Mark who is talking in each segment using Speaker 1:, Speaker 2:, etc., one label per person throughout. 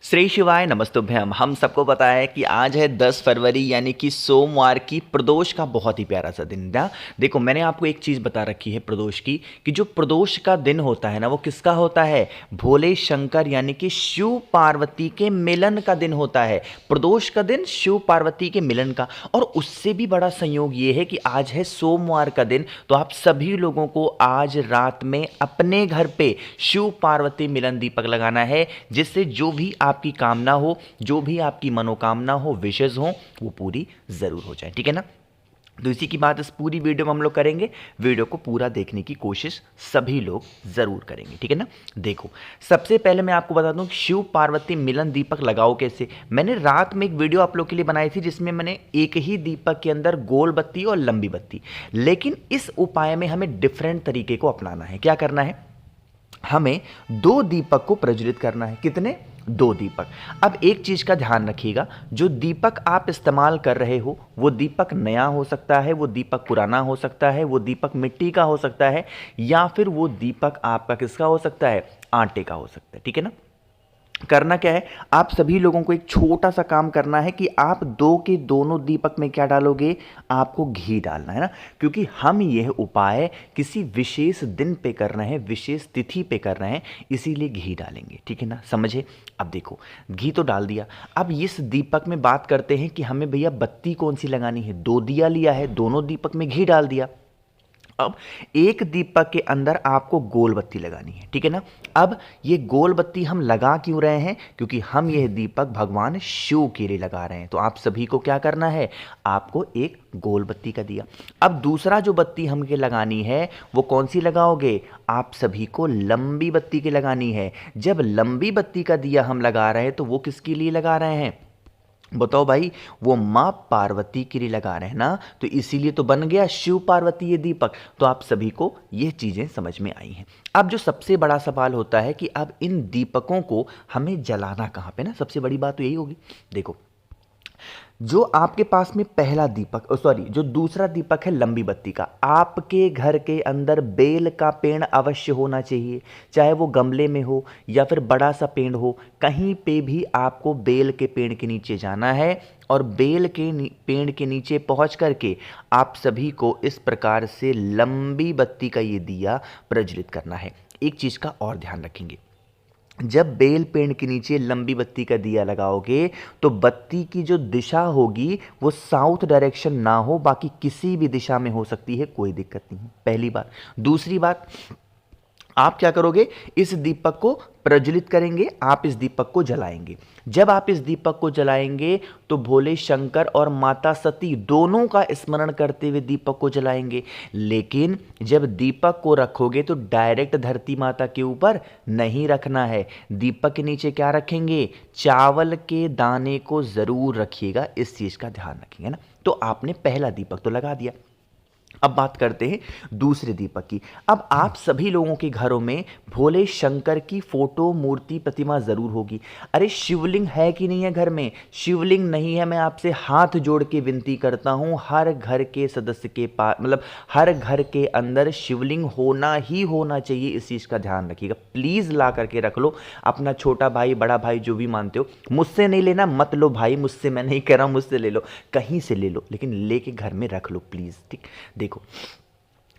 Speaker 1: श्री शिवाय नमस्तुभ्यम। हम सबको पता है कि आज है 10 फरवरी यानी कि सोमवार की प्रदोष का बहुत ही प्यारा सा दिन ना। देखो मैंने आपको एक चीज़ बता रखी है प्रदोष की कि जो प्रदोष का दिन होता है ना वो किसका होता है? भोले शंकर यानी कि शिव पार्वती के मिलन का दिन होता है। प्रदोष का दिन शिव पार्वती के मिलन का। और उससे भी बड़ा संयोग ये है कि आज है सोमवार का दिन, तो आप सभी लोगों को आज रात में अपने घर पे शिव पार्वती मिलन दीपक लगाना है, जिससे जो भी आपकी कामना हो, जो भी आपकी मनोकामना हो, विशेष हो, वो पूरी जरूर हो जाए। ठीक है ना? तो इसी की बात इस पूरी वीडियो में हम लोग करेंगे। वीडियो को पूरा देखने की कोशिश सभी लोग जरूर करेंगे। ठीक है ना? देखो सबसे पहले मैं आपको बता दूं कि शिव पार्वती मिलन दीपक लगाओ कैसे। मैंने रात में एक वीडियो आप लोग के लिए बनाई थी जिसमें मैंने एक ही दीपक के अंदर गोल बत्ती और लंबी बत्ती, लेकिन इस उपाय में हमें डिफरेंट तरीके को अपनाना है। क्या करना है? हमें दो दीपक को प्रज्वलित करना है। कितने? दो दीपक। अब एक चीज का ध्यान रखिएगा, जो दीपक आप इस्तेमाल कर रहे हो वो दीपक नया हो सकता है, वो दीपक पुराना हो सकता है, वो दीपक मिट्टी का हो सकता है, या फिर वो दीपक आपका किसका हो सकता है? आटे का हो सकता है। ठीक है ना? करना क्या है, आप सभी लोगों को एक छोटा सा काम करना है कि आप दो के दोनों दीपक में क्या डालोगे? आपको घी डालना है ना, क्योंकि हम यह उपाय किसी विशेष दिन पे कर रहे हैं, विशेष तिथि पे कर रहे हैं, इसीलिए घी डालेंगे। ठीक है ना? समझे? अब देखो घी तो डाल दिया, अब इस दीपक में बात करते हैं कि हमें भैया बत्ती कौन सी लगानी है। दो दिया लिया है, दोनों दीपक में घी डाल दिया। अब एक दीपक के अंदर आपको गोल बत्ती लगानी है। ठीक है ना? अब ये गोल बत्ती हम लगा क्यों रहे हैं? क्योंकि हम यह दीपक भगवान शिव के लिए लगा रहे हैं। तो आप सभी को क्या करना है? आपको एक गोल बत्ती का दिया। अब दूसरा जो बत्ती हमके लगानी है वो कौन सी लगाओगे? आप सभी को लंबी बत्ती की लगानी है। जब लंबी बत्ती का दिया हम लगा रहे हैं तो वो किसके लिए लगा रहे हैं? बताओ भाई, वो मां पार्वती के लिए लगा रहे हैं ना, तो इसीलिए तो बन गया शिव पार्वती ये दीपक। तो आप सभी को ये चीजें समझ में आई हैं। अब जो सबसे बड़ा सवाल होता है कि अब इन दीपकों को हमें जलाना कहां पे ना, सबसे बड़ी बात तो यही होगी। देखो जो आपके पास में पहला दीपक, सॉरी जो दूसरा दीपक है लंबी बत्ती का, आपके घर के अंदर बेल का पेड़ अवश्य होना चाहिए। चाहे वो गमले में हो या फिर बड़ा सा पेड़ हो, कहीं पे भी आपको बेल के पेड़ के नीचे जाना है और बेल के पेड़ के नीचे पहुंच करके आप सभी को इस प्रकार से लंबी बत्ती का ये दिया प्रज्वलित करना है। एक चीज का और ध्यान रखेंगे, जब बेल पेड़ के नीचे लंबी बत्ती का दिया लगाओगे तो बत्ती की जो दिशा होगी वो साउथ डायरेक्शन ना हो, बाकी किसी भी दिशा में हो सकती है, कोई दिक्कत नहीं है। पहली बात। दूसरी बात, आप क्या करोगे? इस दीपक को प्रज्वलित करेंगे, आप इस दीपक को जलाएंगे। जब आप इस दीपक को जलाएंगे तो भोले शंकर और माता सती दोनों का स्मरण करते हुए दीपक को जलाएंगे। लेकिन जब दीपक को रखोगे तो डायरेक्ट धरती माता के ऊपर नहीं रखना है। दीपक के नीचे क्या रखेंगे? चावल के दाने को जरूर रखिएगा, इस चीज का ध्यान रखिएगा ना। तो आपने पहला दीपक तो लगा दिया। अब बात करते हैं दूसरे दीपक की। अब आप सभी लोगों के घरों में भोले शंकर की फोटो, मूर्ति, प्रतिमा जरूर होगी। अरे शिवलिंग है कि नहीं है घर में? शिवलिंग नहीं है, मैं आपसे हाथ जोड़ के विनती करता हूं, हर घर के सदस्य के पास, मतलब हर घर के अंदर शिवलिंग होना ही होना चाहिए। इस चीज का ध्यान रखिएगा, प्लीज ला करके रख लो। अपना छोटा भाई, बड़ा भाई, जो भी मानते हो, मुझसे नहीं लेना, मत लो भाई, मुझसे मैं नहीं कह रहा हूं, मुझसे ले लो, कहीं से ले लो, लेकिन लेके घर में रख लो प्लीज। ठीक? देखो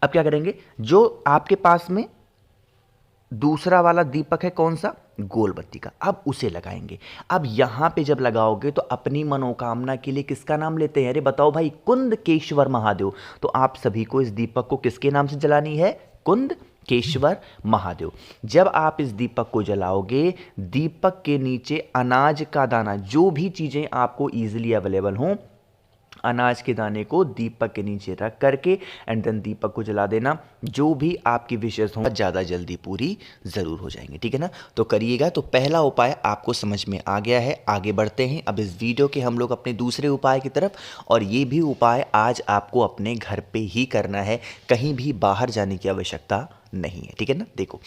Speaker 1: अब क्या करेंगे, जो आपके पास में दूसरा वाला दीपक है कौन सा? गोल बत्ती का, अब उसे लगाएंगे। अब यहां पे जब लगाओगे तो अपनी मनोकामना के लिए किसका नाम लेते हैं? अरे बताओ भाई, कुंदकेश्वर महादेव। तो आप सभी को इस दीपक को किसके नाम से जलानी है? कुंदकेश्वर महादेव। जब आप इस दीपक को जलाओगे, दीपक के नीचे अनाज का दाना, जो भी चीजें आपको इजीली अवेलेबल हों, अनाज के दाने को दीपक के नीचे रख करके एंड देन दीपक को जला देना। जो भी आपकी विशेष हो ज़्यादा जल्दी पूरी ज़रूर हो जाएंगे। ठीक है ना? तो करिएगा। तो पहला उपाय आपको समझ में आ गया है। आगे बढ़ते हैं अब इस वीडियो के हम लोग अपने दूसरे उपाय की तरफ, और ये भी उपाय आज आपको अपने घर पे ही करना है, कहीं भी बाहर जाने की आवश्यकता नहीं है। ठीक है ना? देखो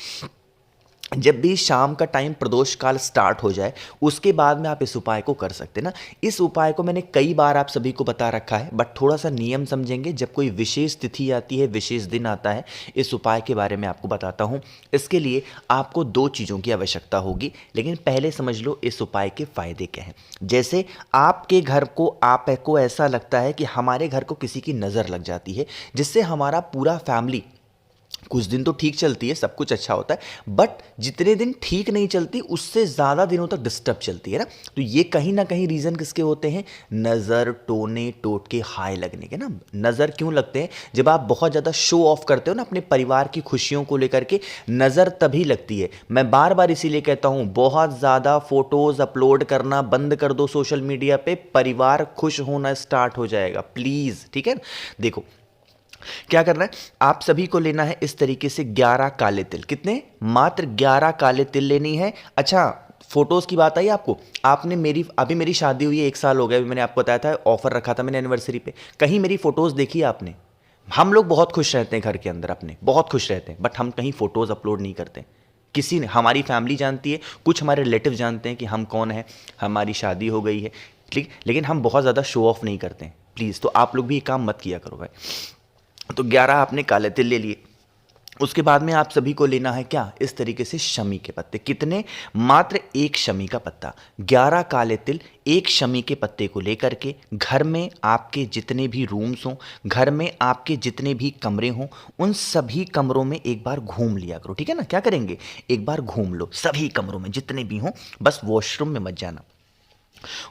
Speaker 1: जब भी शाम का टाइम प्रदोष काल स्टार्ट हो जाए उसके बाद में आप इस उपाय को कर सकते हैं ना। इस उपाय को मैंने कई बार आप सभी को बता रखा है, बट थोड़ा सा नियम समझेंगे। जब कोई विशेष तिथि आती है, विशेष दिन आता है, इस उपाय के बारे में आपको बताता हूँ। इसके लिए आपको दो चीज़ों की आवश्यकता होगी, लेकिन पहले समझ लो इस उपाय के फायदे क्या हैं। जैसे आपके घर को, आपको ऐसा लगता है कि हमारे घर को किसी की नज़र लग जाती है, जिससे हमारा पूरा फैमिली कुछ दिन तो ठीक चलती है, सब कुछ अच्छा होता है, बट जितने दिन ठीक नहीं चलती उससे ज़्यादा दिनों तक डिस्टर्ब चलती है ना। तो ये कहीं ना कहीं रीज़न किसके होते हैं? नज़र, टोने, टोटके, हाय लगने के ना। नज़र क्यों लगते हैं? जब आप बहुत ज़्यादा शो ऑफ करते हो ना अपने परिवार की खुशियों को लेकर के, नज़र तभी लगती है। मैं बार बार इसीलिए कहता हूँ, बहुत ज़्यादा फोटोज़ अपलोड करना बंद कर दो सोशल मीडिया पे, परिवार खुश होना स्टार्ट हो जाएगा, प्लीज़। ठीक है, देखो क्या करना है, आप सभी को लेना है इस तरीके से 11 काले तिल। कितने? मात्र 11 काले तिल लेनी है। अच्छा, फोटोज की बात आई आपको, आपने अभी मेरी शादी हुई है, 1 साल हो गया, अभी मैंने आपको बताया था, ऑफर रखा था मैंने एनिवर्सरी पे, कहीं मेरी फोटोज देखी आपने? हम लोग बहुत खुश रहते हैं घर के अंदर अपने, बहुत खुश रहते हैं, बट हम कहीं फोटोज अपलोड नहीं करते। किसी ने, हमारी फैमिली जानती है, कुछ हमारे रिलेटिव जानते हैं कि हम कौन है, हमारी शादी हो गई है, ठीक, लेकिन हम बहुत ज़्यादा शो ऑफ नहीं करते हैं, प्लीज़। तो आप लोग भी ये काम मत किया करो भाई। तो 11 आपने काले तिल ले लिए। उसके बाद में आप सभी को लेना है क्या? इस तरीके से शमी के पत्ते। कितने? मात्र एक शमी का पत्ता। 11 काले तिल, एक शमी के पत्ते को लेकर के घर में आपके जितने भी रूम्स हों, घर में आपके जितने भी कमरे हों, उन सभी कमरों में एक बार घूम लिया करो। ठीक है ना? क्या करेंगे? एक बार घूम लो सभी कमरों में जितने भी हों, बस वॉशरूम में मत जाना।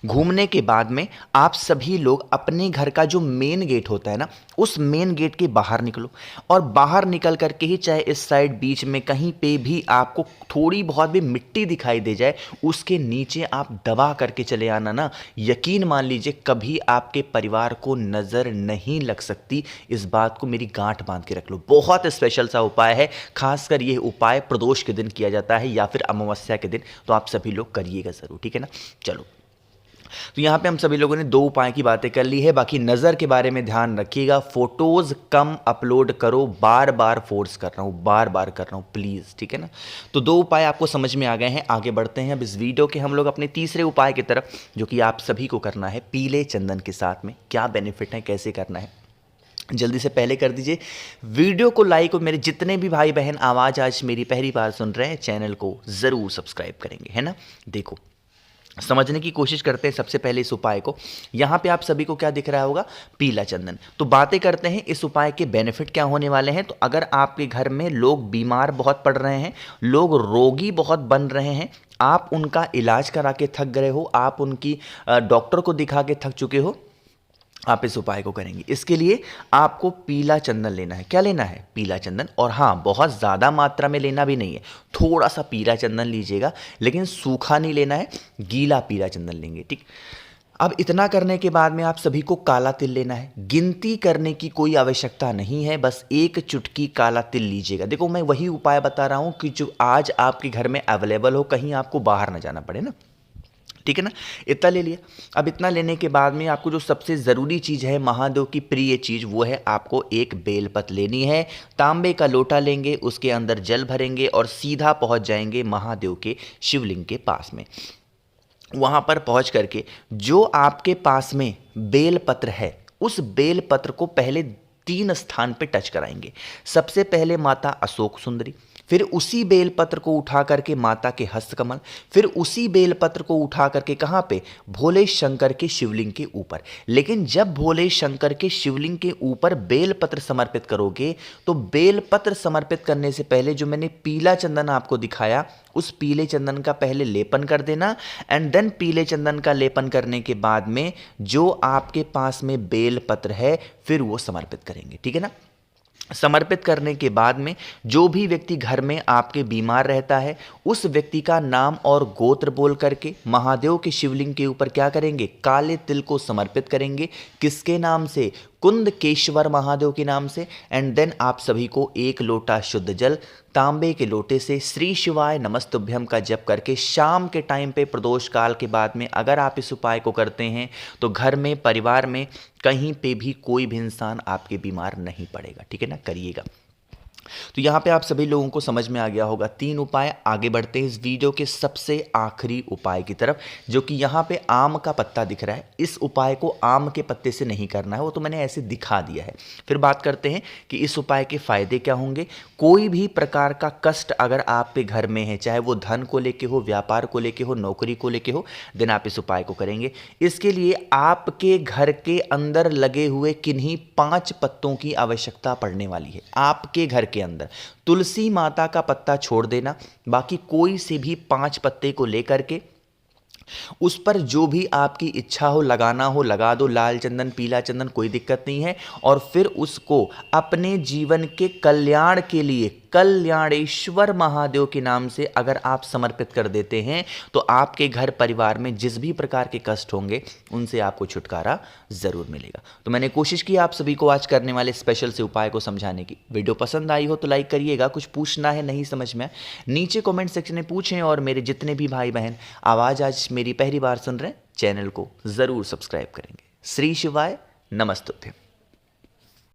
Speaker 1: घूमने के बाद में आप सभी लोग अपने घर का जो मेन गेट होता है ना, उस मेन गेट के बाहर निकलो, और बाहर निकल करके ही, चाहे इस साइड बीच में कहीं पे भी आपको थोड़ी बहुत भी मिट्टी दिखाई दे जाए, उसके नीचे आप दबा करके चले आना ना। यकीन मान लीजिए, कभी आपके परिवार को नज़र नहीं लग सकती। इस बात को मेरी गांठ बांध के रख लो। बहुत स्पेशल सा उपाय है, खासकर यह उपाय प्रदोष के दिन किया जाता है या फिर अमावस्या के दिन। तो आप सभी लोग करिएगा ज़रूर, ठीक है ना। चलो, तो यहाँ पे हम सभी लोगों ने दो उपाय की बातें कर ली है। बाकी नज़र के बारे में ध्यान रखिएगा, फोटोज़ कम अपलोड करो, बार बार फोर्स कर रहा हूँ, बार बार कर रहा हूँ, प्लीज़, ठीक है ना। तो दो उपाय आपको समझ में आ गए हैं। आगे बढ़ते हैं अब इस वीडियो के हम लोग अपने तीसरे उपाय की तरफ, जो कि आप सभी को करना है पीले चंदन के साथ में। क्या बेनिफिट है, कैसे करना है, जल्दी से पहले कर दीजिए वीडियो को लाइक, और मेरे जितने भी भाई बहन आवाज़ आज मेरी पहली बार सुन रहे हैं, चैनल को ज़रूर सब्सक्राइब करेंगे, है ना। देखो, समझने की कोशिश करते हैं सबसे पहले इस उपाय को। यहाँ पे आप सभी को क्या दिख रहा होगा? पीला चंदन। तो बातें करते हैं इस उपाय के बेनिफिट क्या होने वाले हैं। तो अगर आपके घर में लोग बीमार बहुत पड़ रहे हैं, लोग रोगी बहुत बन रहे हैं, आप उनका इलाज करा के थक गए हो, आप उनकी डॉक्टर को दिखा के थक चुके हो, आप इस उपाय को करेंगे। इसके लिए आपको पीला चंदन लेना है। क्या लेना है? पीला चंदन। और हाँ, बहुत ज़्यादा मात्रा में लेना भी नहीं है, थोड़ा सा पीला चंदन लीजिएगा, लेकिन सूखा नहीं लेना है, गीला पीला चंदन लेंगे, ठीक। अब इतना करने के बाद में आप सभी को काला तिल लेना है। गिनती करने की कोई आवश्यकता नहीं है, बस एक चुटकी काला तिल लीजिएगा। देखो, मैं वही उपाय बता रहा हूँ कि जो आज आपके घर में अवेलेबल हो, कहीं आपको बाहर ना जाना पड़े ना, ठीक है ना। इतना ले लिया। अब इतना लेने के बाद में आपको जो सबसे ज़रूरी चीज़ है, महादेव की प्रिय चीज़, वो है आपको एक बेलपत्र लेनी है। तांबे का लोटा लेंगे, उसके अंदर जल भरेंगे और सीधा पहुंच जाएंगे महादेव के शिवलिंग के पास में। वहां पर पहुंच करके जो आपके पास में बेलपत्र है, उस बेलपत्र को पहले 3 स्थान पे टच कराएंगे। सबसे पहले माता अशोक सुंदरी, फिर उसी बेलपत्र को उठा करके माता के हस्तकमल, फिर उसी बेलपत्र को उठा करके कहाँ पे? भोले शंकर के शिवलिंग के ऊपर। लेकिन जब भोले शंकर के शिवलिंग के ऊपर बेलपत्र समर्पित करोगे, तो बेलपत्र समर्पित करने से पहले जो मैंने पीला चंदन आपको दिखाया, उस पीले चंदन का पहले लेपन कर देना, एंड देन पीले चंदन का लेपन करने के बाद में जो आपके पास में बेलपत्र है, फिर वो समर्पित करेंगे, ठीक है ना। समर्पित करने के बाद में जो भी व्यक्ति घर में आपके बीमार रहता है, उस व्यक्ति का नाम और गोत्र बोल करके महादेव के शिवलिंग के ऊपर क्या करेंगे? काले तिल को समर्पित करेंगे। किसके नाम से? कुंदकेश्वर महादेव के नाम से। एंड देन आप सभी को एक लोटा शुद्ध जल तांबे के लोटे से श्री शिवाय नमस्तुभ्यम का जप करके शाम के टाइम पे प्रदोष काल के बाद में अगर आप इस उपाय को करते हैं, तो घर में, परिवार में, कहीं पे भी कोई भी इंसान आपके बीमार नहीं पड़ेगा, ठीक है ना। करिएगा। तो यहाँ पे आप सभी लोगों को समझ में आ गया होगा 3 उपाय। आगे बढ़ते हैं इस वीडियो के सबसे आखिरी उपाय की तरफ, जो कि यहाँ पे आम का पत्ता दिख रहा है। इस उपाय को आम के पत्ते से नहीं करना है, वो तो मैंने ऐसे दिखा दिया है। फिर बात करते हैं कि इस उपाय के फायदे क्या होंगे। कोई भी प्रकार का कष्ट अगर आप पे घर में है, चाहे वो धन को लेके हो, व्यापार को लेके हो, नौकरी को लेके हो, देन आप इस उपाय को करेंगे। इसके लिए आपके घर के अंदर लगे हुए किन्हीं 5 पत्तों की आवश्यकता पड़ने वाली है। आपके घर के अंदर तुलसी माता का पत्ता छोड़ देना, बाकी कोई से भी 5 पत्ते को लेकर के उस पर जो भी आपकी इच्छा हो लगाना हो लगा दो। लाल चंदन, पीला चंदन, कोई दिक्कत नहीं है। और फिर उसको अपने जीवन के कल्याण के लिए कल्याणेश्वर महादेव के नाम से अगर आप समर्पित कर देते हैं तो आपके घर परिवार में जिस भी प्रकार के कष्ट होंगे उनसे आपको छुटकारा जरूर मिलेगा। तो मैंने कोशिश की आप सभी को आज करने वाले स्पेशल से उपाय को समझाने की। वीडियो पसंद आई हो तो लाइक करिएगा। कुछ पूछना है, नहीं समझ में नीचे कमेंट सेक्शन में पूछें। और मेरे जितने भी भाई बहन आवाज़ आज मेरी पहली बार सुन रहे हैं, चैनल को ज़रूर सब्सक्राइब करेंगे। श्री शिवाय नमस्तुते।